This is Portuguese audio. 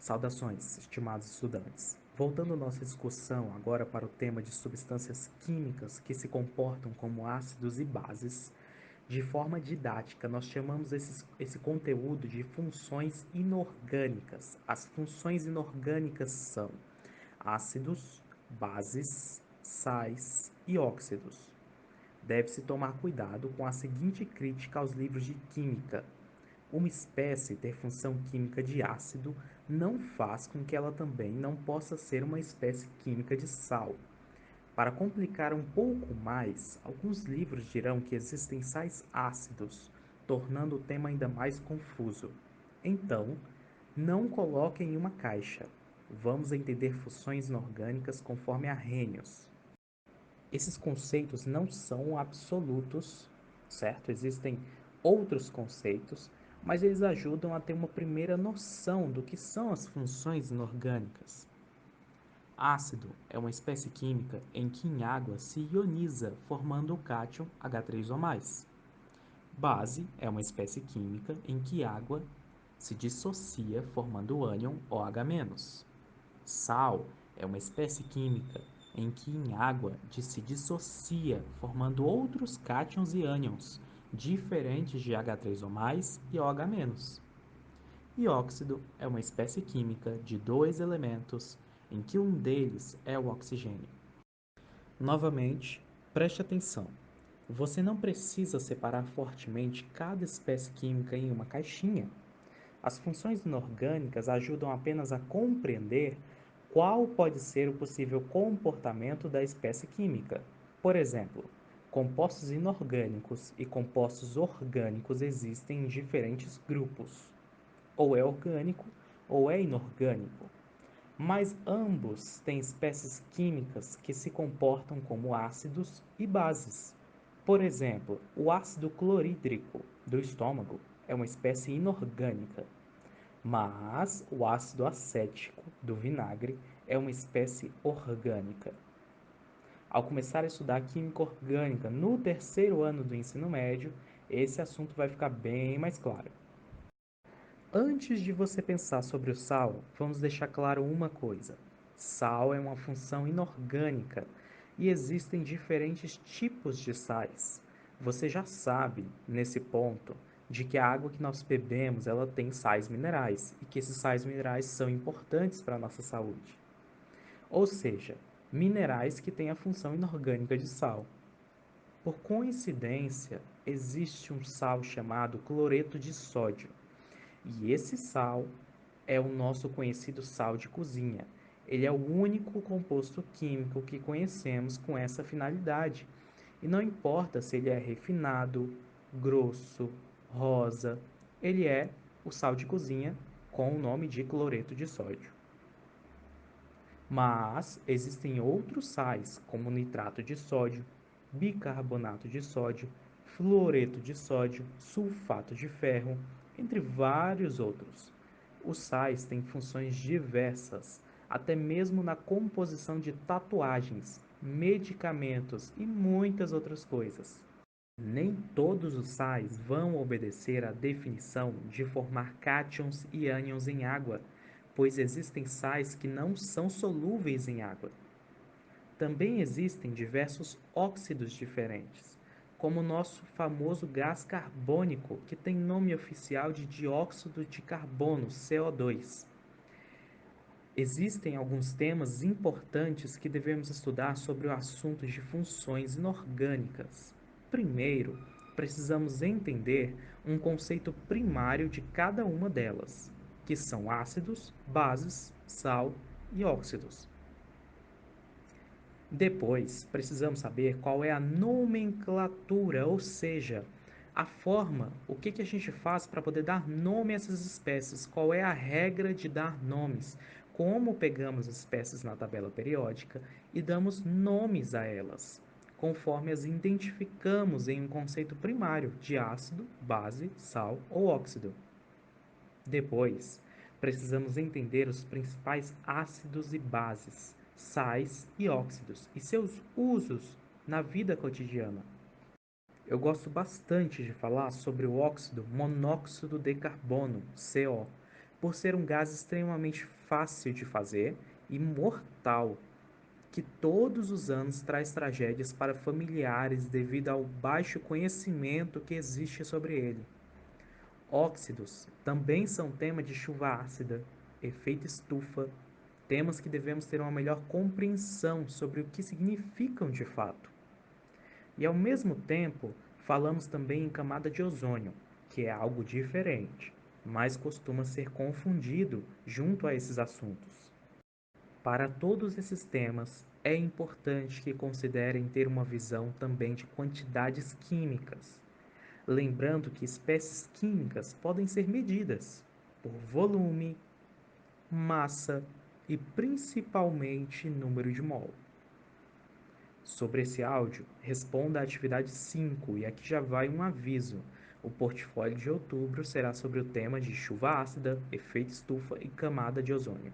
Saudações, estimados estudantes. Voltando nossa discussão agora para o tema de substâncias químicas que se comportam como ácidos e bases, de forma didática, nós chamamos esse conteúdo de funções inorgânicas. As funções inorgânicas são ácidos, bases, sais e óxidos. Deve-se tomar cuidado com a seguinte crítica aos livros de química: uma espécie ter função química de ácido não faz com que ela também não possa ser uma espécie química de sal. Para complicar um pouco mais, alguns livros dirão que existem sais ácidos, tornando o tema ainda mais confuso. Então, não coloquem em uma caixa. Vamos entender funções inorgânicas conforme Arrhenius. Esses conceitos não são absolutos, certo? Existem outros conceitos, mas eles ajudam a ter uma primeira noção do que são as funções inorgânicas. Ácido é uma espécie química em que em água se ioniza, formando o cátion H3 ou mais. Base é uma espécie química em que água se dissocia, formando o ânion OH-. Sal é uma espécie química em que em água se dissocia, formando outros cátions e ânions, diferentes de H3 ou mais e OH-. E óxido é uma espécie química de dois elementos em que um deles é o oxigênio. Novamente, preste atenção. Você não precisa separar fortemente cada espécie química em uma caixinha. As funções inorgânicas ajudam apenas a compreender qual pode ser o possível comportamento da espécie química. Por exemplo, compostos inorgânicos e compostos orgânicos existem em diferentes grupos. Ou é orgânico ou é inorgânico. Mas ambos têm espécies químicas que se comportam como ácidos e bases. Por exemplo, o ácido clorídrico do estômago é uma espécie inorgânica, mas o ácido acético do vinagre é uma espécie orgânica. Ao começar a estudar química orgânica no terceiro ano do ensino médio, esse assunto vai ficar bem mais claro. Antes de você pensar sobre o sal, vamos deixar claro uma coisa: sal é uma função inorgânica e existem diferentes tipos de sais. Você já sabe, nesse ponto, de que a água que nós bebemos, ela tem sais minerais e que esses sais minerais são importantes para a nossa saúde. Ou seja, minerais que têm a função inorgânica de sal. Por coincidência, existe um sal chamado cloreto de sódio. E esse sal é o nosso conhecido sal de cozinha. Ele é o único composto químico que conhecemos com essa finalidade. E não importa se ele é refinado, grosso, rosa, ele é o sal de cozinha com o nome de cloreto de sódio. Mas existem outros sais, como nitrato de sódio, bicarbonato de sódio, fluoreto de sódio, sulfato de ferro, entre vários outros. Os sais têm funções diversas, até mesmo na composição de tatuagens, medicamentos e muitas outras coisas. Nem todos os sais vão obedecer à definição de formar cátions e ânions em água, pois existem sais que não são solúveis em água. Também existem diversos óxidos diferentes, como o nosso famoso gás carbônico, que tem nome oficial de dióxido de carbono, CO2. Existem alguns temas importantes que devemos estudar sobre o assunto de funções inorgânicas. Primeiro, precisamos entender um conceito primário de cada uma delas, que são ácidos, bases, sal e óxidos. Depois, precisamos saber qual é a nomenclatura, ou seja, a forma, o que a gente faz para poder dar nome a essas espécies, qual é a regra de dar nomes, como pegamos as espécies na tabela periódica e damos nomes a elas, conforme as identificamos em um conceito primário de ácido, base, sal ou óxido. Depois, precisamos entender os principais ácidos e bases, sais e óxidos e seus usos na vida cotidiana. Eu gosto bastante de falar sobre o óxido monóxido de carbono, CO, por ser um gás extremamente fácil de fazer e mortal, que todos os anos traz tragédias para familiares devido ao baixo conhecimento que existe sobre ele. Óxidos também são tema de chuva ácida, efeito estufa, temas que devemos ter uma melhor compreensão sobre o que significam de fato. E ao mesmo tempo, falamos também em camada de ozônio, que é algo diferente, mas costuma ser confundido junto a esses assuntos. Para todos esses temas, é importante que considerem ter uma visão também de quantidades químicas, lembrando que espécies químicas podem ser medidas por volume, massa e principalmente número de mol. Sobre esse áudio, responda a atividade 5 e aqui já vai um aviso. O portfólio de outubro será sobre o tema de chuva ácida, efeito estufa e camada de ozônio.